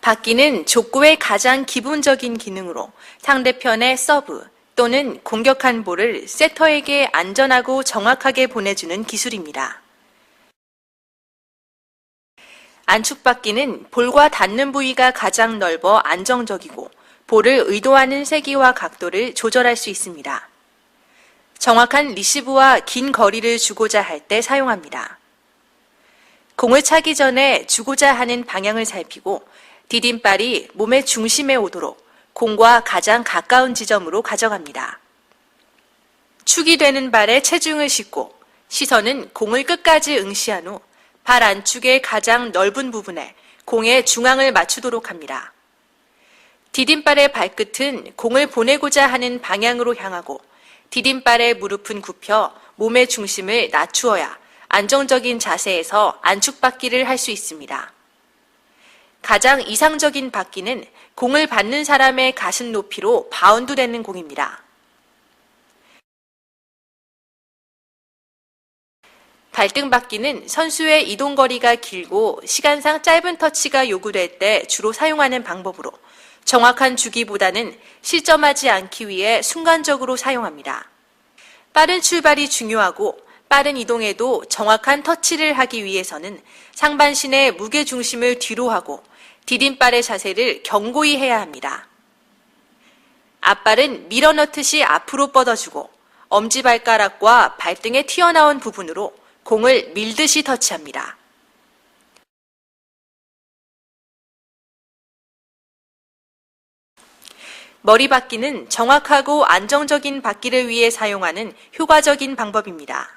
받기는 족구의 가장 기본적인 기능으로 상대편의 서브 또는 공격한 볼을 세터에게 안전하고 정확하게 보내주는 기술입니다. 안축받기는 볼과 닿는 부위가 가장 넓어 안정적이고 볼을 의도하는 세기와 각도를 조절할 수 있습니다. 정확한 리시브와 긴 거리를 주고자 할 때 사용합니다. 공을 차기 전에 주고자 하는 방향을 살피고 디딤발이 몸의 중심에 오도록 공과 가장 가까운 지점으로 가져갑니다. 축이 되는 발에 체중을 싣고 시선은 공을 끝까지 응시한 후 발 안축의 가장 넓은 부분에 공의 중앙을 맞추도록 합니다. 디딤발의 발끝은 공을 보내고자 하는 방향으로 향하고 디딤발의 무릎은 굽혀 몸의 중심을 낮추어야 안정적인 자세에서 안축받기를 할 수 있습니다. 가장 이상적인 받기는 공을 받는 사람의 가슴 높이로 바운드 되는 공입니다. 발등 받기는 선수의 이동 거리가 길고 시간상 짧은 터치가 요구될 때 주로 사용하는 방법으로 정확한 주기보다는 실점하지 않기 위해 순간적으로 사용합니다. 빠른 출발이 중요하고 빠른 이동에도 정확한 터치를 하기 위해서는 상반신의 무게 중심을 뒤로 하고 디딤발의 자세를 견고히 해야 합니다. 앞발은 밀어넣듯이 앞으로 뻗어주고 엄지발가락과 발등에 튀어나온 부분으로 공을 밀듯이 터치합니다. 머리 받기는 정확하고 안정적인 받기를 위해 사용하는 효과적인 방법입니다.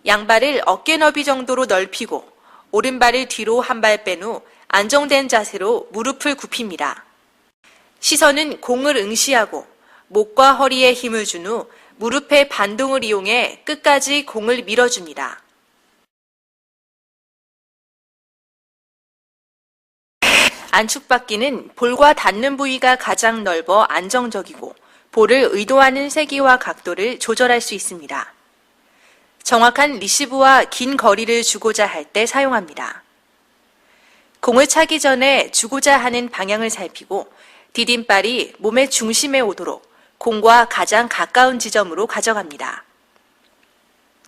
양발을 어깨 너비 정도로 넓히고 오른발을 뒤로 한 발 뺀 후 안정된 자세로 무릎을 굽힙니다. 시선은 공을 응시하고 목과 허리에 힘을 준 후 무릎의 반동을 이용해 끝까지 공을 밀어줍니다. 안축받기는 볼과 닿는 부위가 가장 넓어 안정적이고 볼을 의도하는 세기와 각도를 조절할 수 있습니다. 정확한 리시브와 긴 거리를 주고자 할 때 사용합니다. 공을 차기 전에 주고자 하는 방향을 살피고 디딤발이 몸의 중심에 오도록 공과 가장 가까운 지점으로 가져갑니다.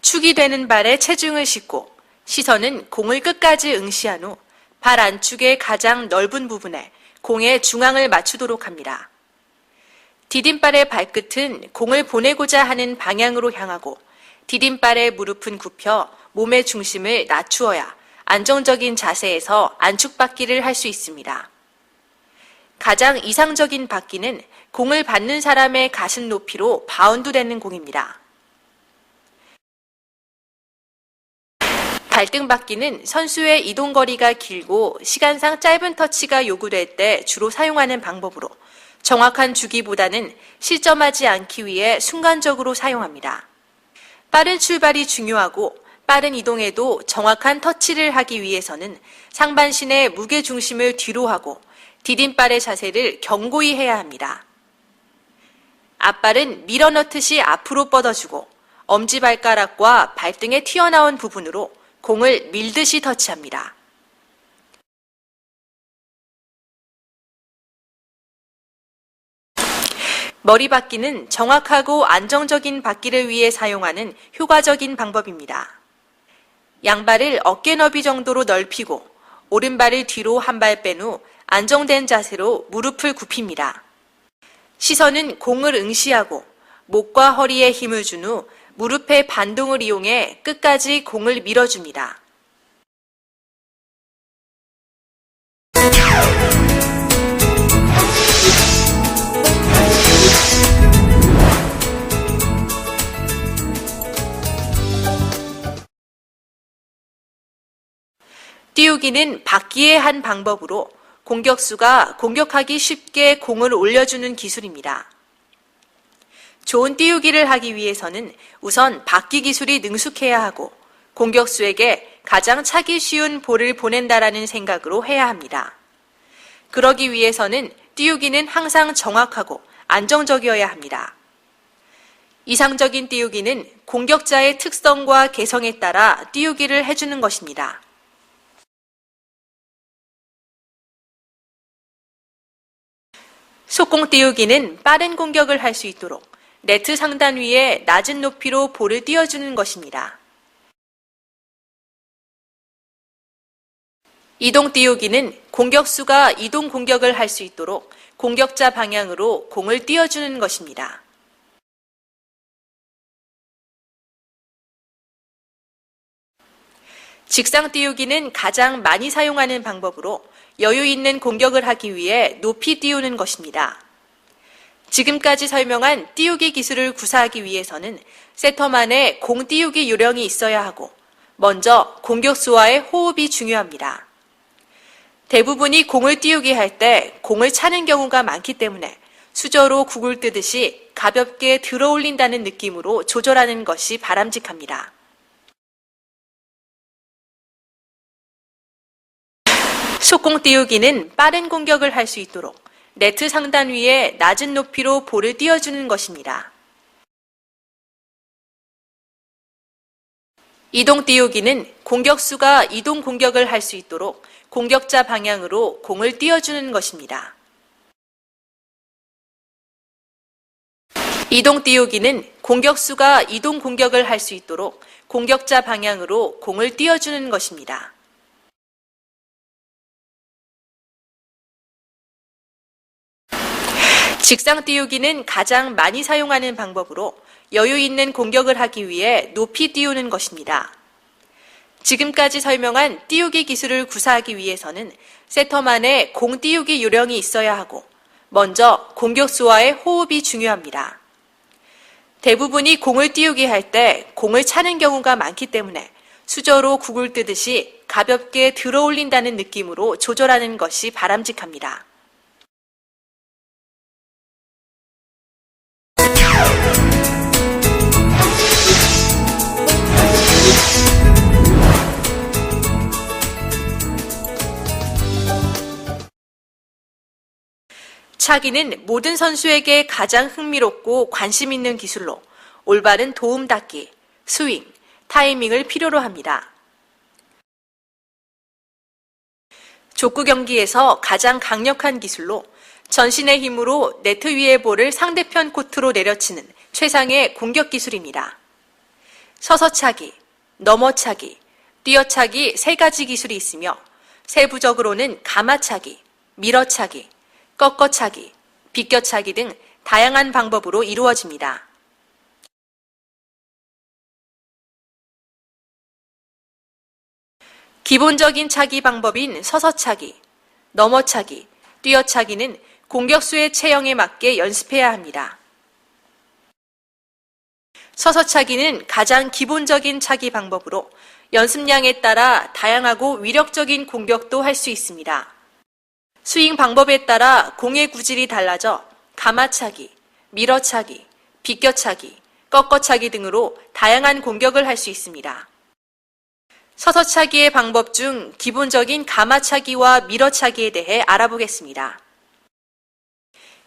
축이 되는 발에 체중을 싣고 시선은 공을 끝까지 응시한 후 발 안축의 가장 넓은 부분에 공의 중앙을 맞추도록 합니다. 디딤발의 발끝은 공을 보내고자 하는 방향으로 향하고 디딤발의 무릎은 굽혀 몸의 중심을 낮추어야 안정적인 자세에서 안축받기를 할 수 있습니다. 가장 이상적인 받기는 공을 받는 사람의 가슴 높이로 바운드 되는 공입니다. 발등 받기는 선수의 이동 거리가 길고 시간상 짧은 터치가 요구될 때 주로 사용하는 방법으로 정확한 주기보다는 실점하지 않기 위해 순간적으로 사용합니다. 빠른 출발이 중요하고 빠른 이동에도 정확한 터치를 하기 위해서는 상반신의 무게 중심을 뒤로 하고 디딤발의 자세를 견고히 해야 합니다. 앞발은 밀어넣듯이 앞으로 뻗어주고 엄지발가락과 발등에 튀어나온 부분으로 공을 밀듯이 터치합니다. 머리 받기는 정확하고 안정적인 받기를 위해 사용하는 효과적인 방법입니다. 양발을 어깨 너비 정도로 넓히고 오른발을 뒤로 한 발 뺀 후 안정된 자세로 무릎을 굽힙니다. 시선은 공을 응시하고 목과 허리에 힘을 준 후 무릎의 반동을 이용해 끝까지 공을 밀어줍니다. 띄우기는 받기의 한 방법으로 공격수가 공격하기 쉽게 공을 올려주는 기술입니다. 좋은 띄우기를 하기 위해서는 우선 받기 기술이 능숙해야 하고 공격수에게 가장 차기 쉬운 볼을 보낸다라는 생각으로 해야 합니다. 그러기 위해서는 띄우기는 항상 정확하고 안정적이어야 합니다. 이상적인 띄우기는 공격자의 특성과 개성에 따라 띄우기를 해주는 것입니다. 속공 띄우기는 빠른 공격을 할 수 있도록 네트 상단 위에 낮은 높이로 볼을 띄워주는 것입니다. 이동 띄우기는 공격수가 이동 공격을 할 수 있도록 공격자 방향으로 공을 띄워주는 것입니다. 직상 띄우기는 가장 많이 사용하는 방법으로 여유 있는 공격을 하기 위해 높이 띄우는 것입니다. 지금까지 설명한 띄우기 기술을 구사하기 위해서는 세터만의 공 띄우기 요령이 있어야 하고 먼저 공격수와의 호흡이 중요합니다. 대부분이 공을 띄우기 할 때 공을 차는 경우가 많기 때문에 수저로 국을 뜨듯이 가볍게 들어올린다는 느낌으로 조절하는 것이 바람직합니다. 속공 띄우기는 빠른 공격을 할 수 있도록 네트 상단 위에 낮은 높이로 볼을 띄워주는 것입니다. 이동 띄우기는 공격수가 이동 공격을 할 수 있도록 공격자 방향으로 공을 띄워주는 것입니다. 이동 띄우기는 공격수가 이동 공격을 할 수 있도록 공격자 방향으로 공을 띄워주는 것입니다. 직상 띄우기는 가장 많이 사용하는 방법으로 여유 있는 공격을 하기 위해 높이 띄우는 것입니다. 지금까지 설명한 띄우기 기술을 구사하기 위해서는 세터만의 공 띄우기 요령이 있어야 하고 먼저 공격수와의 호흡이 중요합니다. 대부분이 공을 띄우기 할 때 공을 차는 경우가 많기 때문에 수저로 국을 뜨듯이 가볍게 들어올린다는 느낌으로 조절하는 것이 바람직합니다. 차기는 모든 선수에게 가장 흥미롭고 관심 있는 기술로 올바른 도움 닫기, 스윙, 타이밍을 필요로 합니다. 족구 경기에서 가장 강력한 기술로 전신의 힘으로 네트 위의 볼을 상대편 코트로 내려치는 최상의 공격 기술입니다. 서서차기, 넘어차기, 뛰어차기 세 가지 기술이 있으며 세부적으로는 가마차기, 밀어차기, 꺾어차기, 비껴차기 등 다양한 방법으로 이루어집니다. 기본적인 차기 방법인 서서차기, 넘어차기, 뛰어차기는 공격수의 체형에 맞게 연습해야 합니다. 서서차기는 가장 기본적인 차기 방법으로 연습량에 따라 다양하고 위력적인 공격도 할 수 있습니다. 스윙 방법에 따라 공의 구질이 달라져 가마차기, 밀어차기, 비껴차기, 꺾어차기 등으로 다양한 공격을 할 수 있습니다. 서서차기의 방법 중 기본적인 가마차기와 밀어차기에 대해 알아보겠습니다.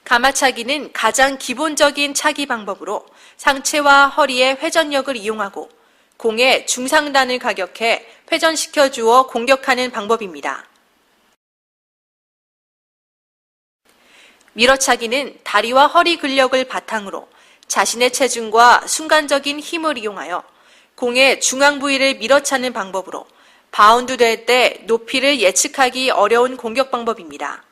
가마차기는 가장 기본적인 차기 방법으로 상체와 허리의 회전력을 이용하고 공의 중상단을 가격해 회전시켜 주어 공격하는 방법입니다. 밀어차기는 다리와 허리 근력을 바탕으로 자신의 체중과 순간적인 힘을 이용하여 공의 중앙 부위를 밀어차는 방법으로 바운드 될 때 높이를 예측하기 어려운 공격 방법입니다.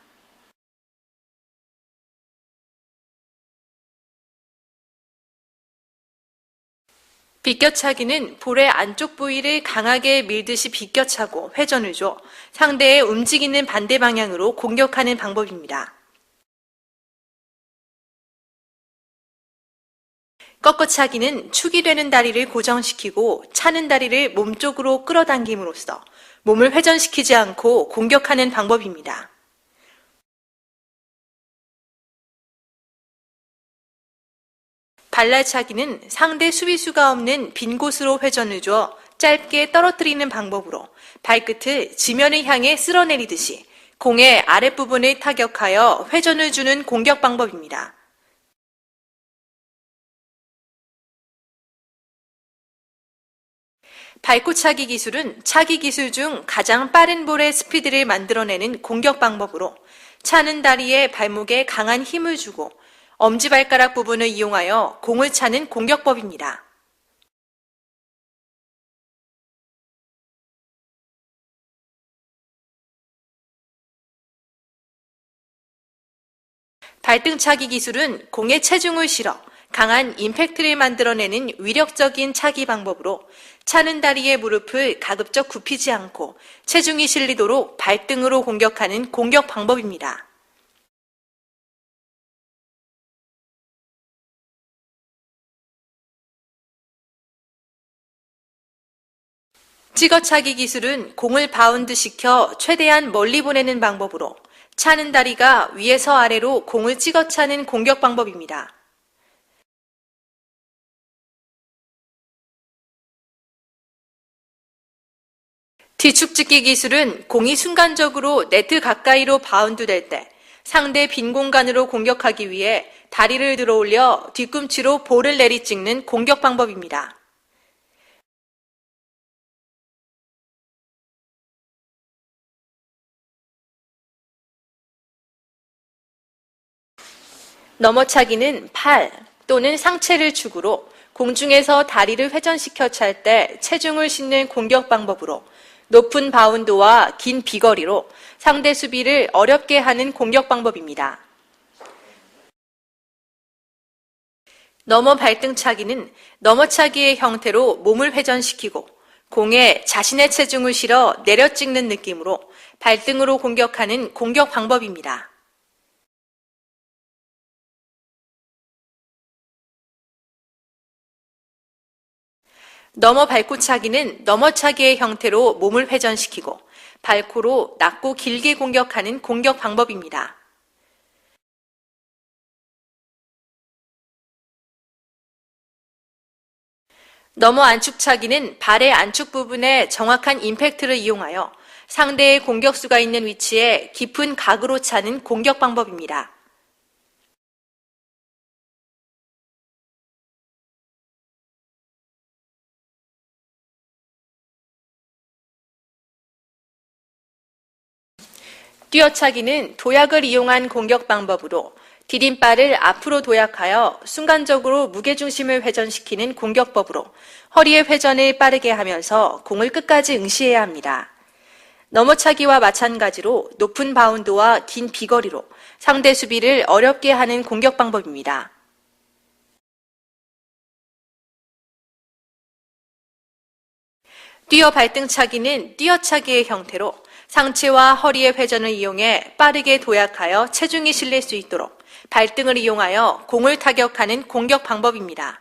비껴차기는 볼의 안쪽 부위를 강하게 밀듯이 비껴차고 회전을 줘 상대의 움직이는 반대 방향으로 공격하는 방법입니다. 꺾어차기는 축이 되는 다리를 고정시키고 차는 다리를 몸쪽으로 끌어당김으로써 몸을 회전시키지 않고 공격하는 방법입니다. 발날차기는 상대 수비수가 없는 빈 곳으로 회전을 줘 짧게 떨어뜨리는 방법으로 발끝을 지면을 향해 쓸어내리듯이 공의 아랫부분을 타격하여 회전을 주는 공격 방법입니다. 발코차기 기술은 차기 기술 중 가장 빠른 볼의 스피드를 만들어내는 공격 방법으로 차는 다리에 발목에 강한 힘을 주고 엄지발가락 부분을 이용하여 공을 차는 공격법입니다. 발등차기 기술은 공에 체중을 실어 강한 임팩트를 만들어내는 위력적인 차기 방법으로 차는 다리의 무릎을 가급적 굽히지 않고 체중이 실리도록 발등으로 공격하는 공격 방법입니다. 찍어차기 기술은 공을 바운드 시켜 최대한 멀리 보내는 방법으로 차는 다리가 위에서 아래로 공을 찍어차는 공격 방법입니다. 뒤축짓기 기술은 공이 순간적으로 네트 가까이로 바운드 될 때 상대 빈 공간으로 공격하기 위해 다리를 들어 올려 뒤꿈치로 볼을 내리찍는 공격 방법입니다. 넘어차기는 팔 또는 상체를 축으로 공중에서 다리를 회전시켜 찰 때 체중을 싣는 공격 방법으로 높은 바운드와 긴 비거리로 상대 수비를 어렵게 하는 공격 방법입니다. 넘어 발등차기는 넘어차기의 형태로 몸을 회전시키고 공에 자신의 체중을 실어 내려찍는 느낌으로 발등으로 공격하는 공격 방법입니다. 넘어 발코차기는 넘어차기의 형태로 몸을 회전시키고 발코로 낮고 길게 공격하는 공격 방법입니다. 넘어 안축차기는 발의 안축 부분에 정확한 임팩트를 이용하여 상대의 공격수가 있는 위치에 깊은 각으로 차는 공격 방법입니다. 뛰어차기는 도약을 이용한 공격 방법으로 디딤발을 앞으로 도약하여 순간적으로 무게중심을 회전시키는 공격법으로 허리의 회전을 빠르게 하면서 공을 끝까지 응시해야 합니다. 넘어차기와 마찬가지로 높은 바운드와 긴 비거리로 상대 수비를 어렵게 하는 공격 방법입니다. 뛰어 발등차기는 뛰어차기의 형태로 상체와 허리의 회전을 이용해 빠르게 도약하여 체중이 실릴 수 있도록 발등을 이용하여 공을 타격하는 공격 방법입니다.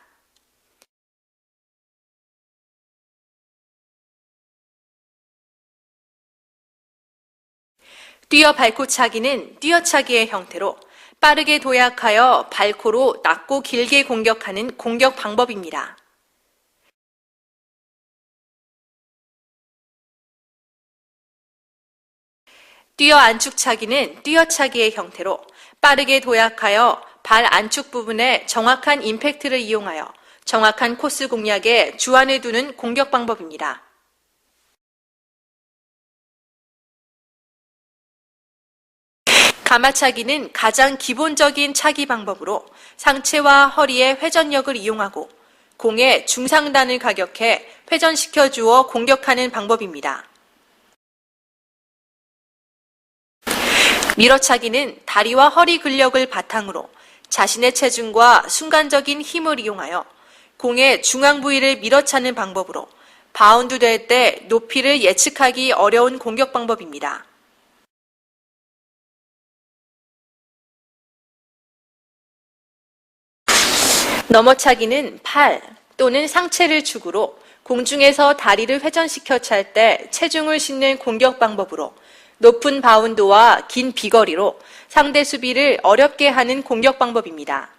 뛰어 발코차기는 뛰어차기의 형태로 빠르게 도약하여 발코로 낮고 길게 공격하는 공격 방법입니다. 뛰어 안축차기는 뛰어차기의 형태로 빠르게 도약하여 발 안축 부분에 정확한 임팩트를 이용하여 정확한 코스 공략에 주안을 두는 공격 방법입니다. 가마차기는 가장 기본적인 차기 방법으로 상체와 허리의 회전력을 이용하고 공의 중상단을 가격해 회전시켜 주어 공격하는 방법입니다. 밀어차기는 다리와 허리 근력을 바탕으로 자신의 체중과 순간적인 힘을 이용하여 공의 중앙 부위를 밀어차는 방법으로 바운드 될 때 높이를 예측하기 어려운 공격 방법입니다. 넘어차기는 팔 또는 상체를 축으로 공중에서 다리를 회전시켜 찰 때 체중을 싣는 공격 방법으로 높은 바운드와 긴 비거리로 상대 수비를 어렵게 하는 공격 방법입니다.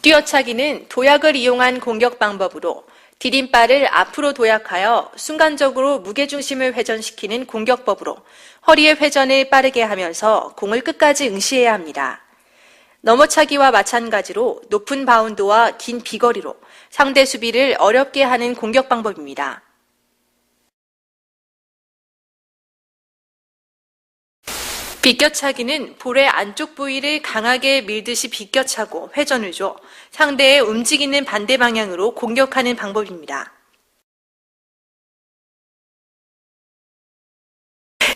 뛰어차기는 도약을 이용한 공격 방법으로 디딤발을 앞으로 도약하여 순간적으로 무게중심을 회전시키는 공격법으로 허리의 회전을 빠르게 하면서 공을 끝까지 응시해야 합니다. 넘어차기와 마찬가지로 높은 바운드와 긴 비거리로 상대 수비를 어렵게 하는 공격 방법입니다. 비껴차기는 볼의 안쪽 부위를 강하게 밀듯이 비껴차고 회전을 줘 상대의 움직이는 반대 방향으로 공격하는 방법입니다.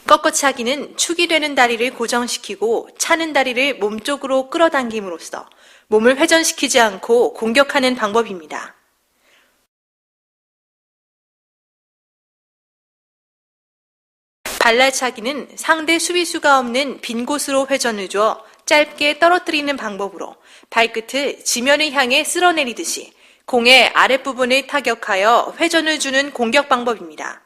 꺾어차기는 축이 되는 다리를 고정시키고 차는 다리를 몸쪽으로 끌어당김으로써 몸을 회전시키지 않고 공격하는 방법입니다. 발날차기는 상대 수비수가 없는 빈 곳으로 회전을 줘 짧게 떨어뜨리는 방법으로 발끝을 지면을 향해 쓸어내리듯이 공의 아랫부분을 타격하여 회전을 주는 공격 방법입니다.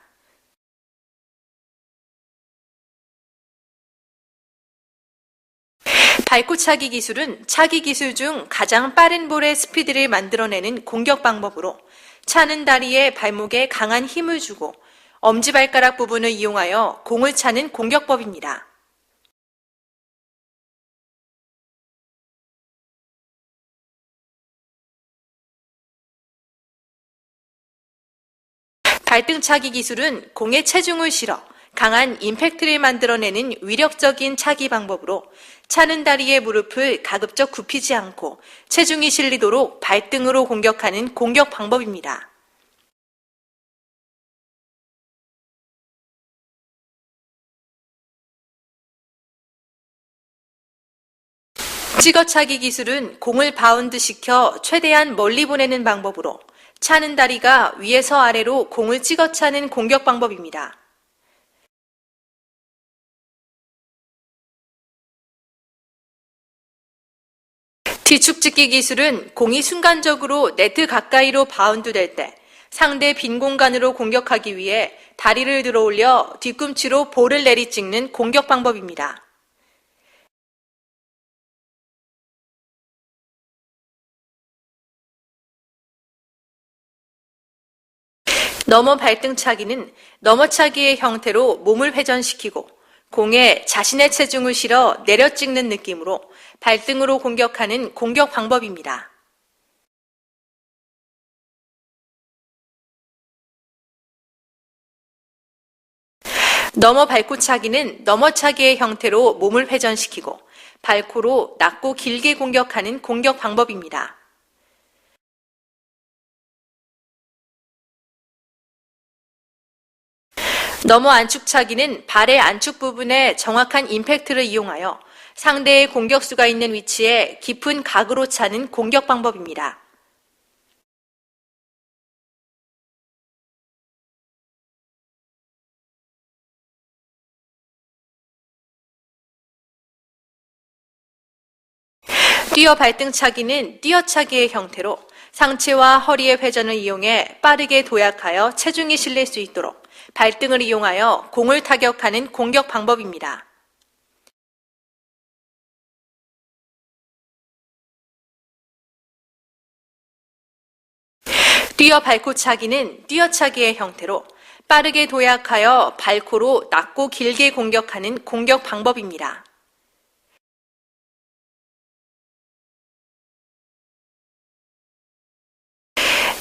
발코차기 기술은 차기 기술 중 가장 빠른 볼의 스피드를 만들어내는 공격 방법으로 차는 다리에 발목에 강한 힘을 주고 엄지발가락 부분을 이용하여 공을 차는 공격법입니다. 발등차기 기술은 공에 체중을 실어 강한 임팩트를 만들어내는 위력적인 차기 방법으로 차는 다리의 무릎을 가급적 굽히지 않고 체중이 실리도록 발등으로 공격하는 공격 방법입니다. 찍어차기 기술은 공을 바운드 시켜 최대한 멀리 보내는 방법으로 차는 다리가 위에서 아래로 공을 찍어차는 공격 방법입니다. 뒤축찍기 기술은 공이 순간적으로 네트 가까이로 바운드 될 때 상대 빈 공간으로 공격하기 위해 다리를 들어 올려 뒤꿈치로 볼을 내리찍는 공격 방법입니다. 넘어 발등차기는 넘어차기의 형태로 몸을 회전시키고 공에 자신의 체중을 실어 내려찍는 느낌으로 발등으로 공격하는 공격 방법입니다. 넘어 발코차기는 넘어차기의 형태로 몸을 회전시키고 발코로 낮고 길게 공격하는 공격 방법입니다. 넘어 안축차기는 발의 안축 부분에 정확한 임팩트를 이용하여 상대의 공격수가 있는 위치에 깊은 각으로 차는 공격 방법입니다. 뛰어 발등차기는 뛰어차기의 형태로 상체와 허리의 회전을 이용해 빠르게 도약하여 체중이 실릴 수 있도록 발등을 이용하여 공을 타격하는 공격 방법입니다. 뛰어 발코차기는 뛰어차기의 형태로 빠르게 도약하여 발코로 낮고 길게 공격하는 공격 방법입니다.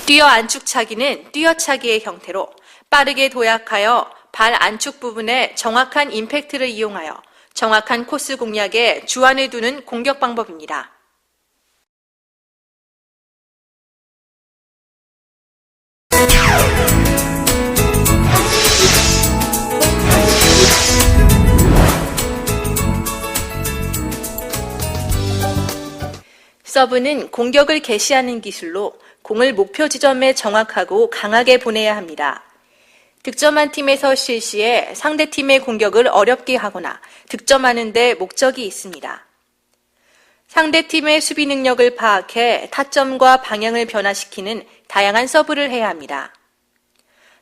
뛰어 안축차기는 뛰어차기의 형태로 빠르게 도약하여 발 안축 부분에 정확한 임팩트를 이용하여 정확한 코스 공략에 주안을 두는 공격 방법입니다. 서브는 공격을 개시하는 기술로 공을 목표 지점에 정확하고 강하게 보내야 합니다. 득점한 팀에서 실시해 상대팀의 공격을 어렵게 하거나 득점하는 데 목적이 있습니다. 상대팀의 수비 능력을 파악해 타점과 방향을 변화시키는 다양한 서브를 해야 합니다.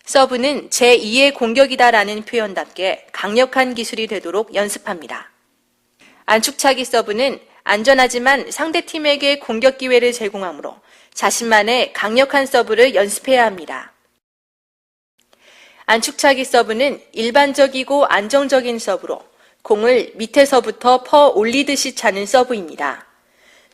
서브는 제2의 공격이다라는 표현답게 강력한 기술이 되도록 연습합니다. 안축차기 서브는 안전하지만 상대팀에게 공격 기회를 제공하므로 자신만의 강력한 서브를 연습해야 합니다. 안축차기 서브는 일반적이고 안정적인 서브로 공을 밑에서부터 퍼 올리듯이 차는 서브입니다.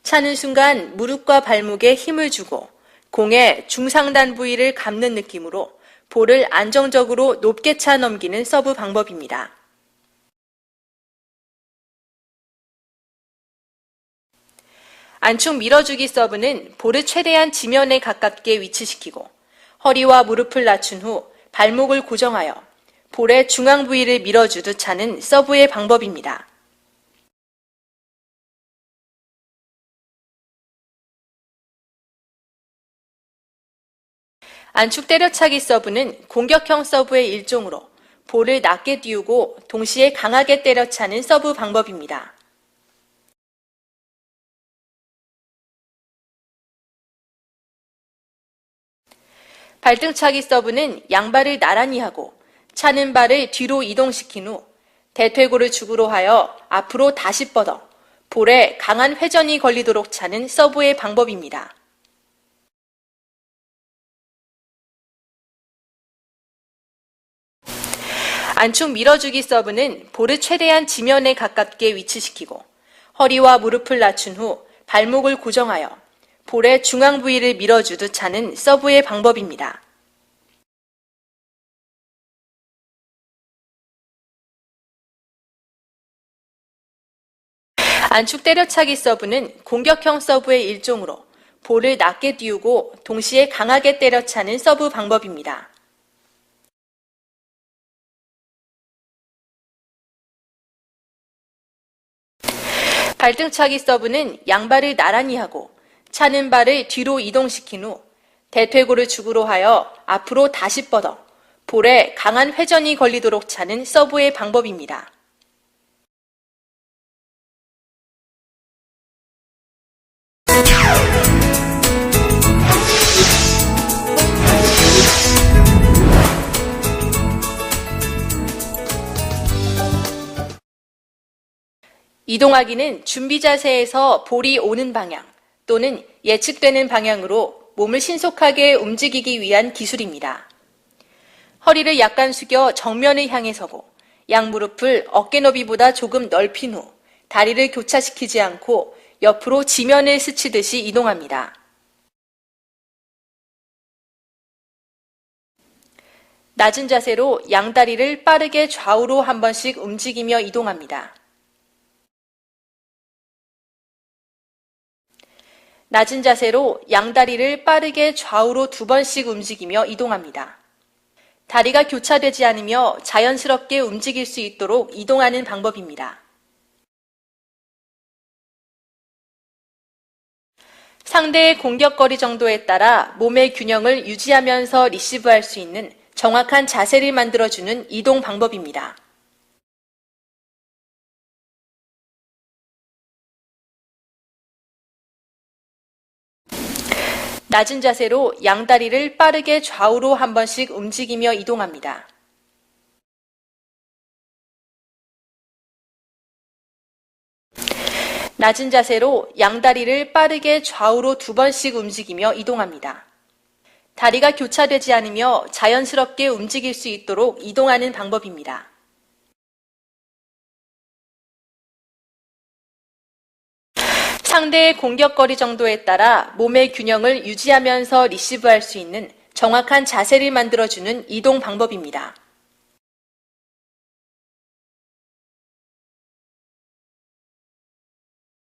차는 순간 무릎과 발목에 힘을 주고 공의 중상단 부위를 감는 느낌으로 볼을 안정적으로 높게 차 넘기는 서브 방법입니다. 안축 밀어주기 서브는 볼을 최대한 지면에 가깝게 위치시키고 허리와 무릎을 낮춘 후 발목을 고정하여 볼의 중앙 부위를 밀어주듯 차는 서브의 방법입니다. 안축 때려차기 서브는 공격형 서브의 일종으로 볼을 낮게 띄우고 동시에 강하게 때려차는 서브 방법입니다. 발등차기 서브는 양발을 나란히 하고 차는 발을 뒤로 이동시킨 후 대퇴골을 죽으로 하여 앞으로 다시 뻗어 볼에 강한 회전이 걸리도록 차는 서브의 방법입니다. 안축 밀어주기 서브는 볼을 최대한 지면에 가깝게 위치시키고 허리와 무릎을 낮춘 후 발목을 고정하여 볼의 중앙 부위를 밀어주듯 차는 서브의 방법입니다. 안축 때려차기 서브는 공격형 서브의 일종으로 볼을 낮게 띄우고 동시에 강하게 때려차는 서브 방법입니다. 발등차기 서브는 양발을 나란히 하고 차는 발을 뒤로 이동시킨 후 대퇴골을 죽으로 하여 앞으로 다시 뻗어 볼에 강한 회전이 걸리도록 차는 서브의 방법입니다. 이동하기는 준비 자세에서 볼이 오는 방향 또는 예측되는 방향으로 몸을 신속하게 움직이기 위한 기술입니다. 허리를 약간 숙여 정면을 향해 서고 양무릎을 어깨 너비보다 조금 넓힌 후 다리를 교차시키지 않고 옆으로 지면을 스치듯이 이동합니다. 낮은 자세로 양다리를 빠르게 좌우로 한 번씩 움직이며 이동합니다. 낮은 자세로 양다리를 빠르게 좌우로 2번씩 움직이며 이동합니다. 다리가 교차되지 않으며 자연스럽게 움직일 수 있도록 이동하는 방법입니다. 상대의 공격거리 정도에 따라 몸의 균형을 유지하면서 리시브할 수 있는 정확한 자세를 만들어주는 이동 방법입니다. 낮은 자세로 양다리를 빠르게 좌우로 한 번씩 움직이며 이동합니다. 낮은 자세로 양다리를 빠르게 좌우로 2번씩 움직이며 이동합니다. 다리가 교차되지 않으며 자연스럽게 움직일 수 있도록 이동하는 방법입니다. 상대의 공격거리 정도에 따라 몸의 균형을 유지하면서 리시브할 수 있는 정확한 자세를 만들어주는 이동 방법입니다.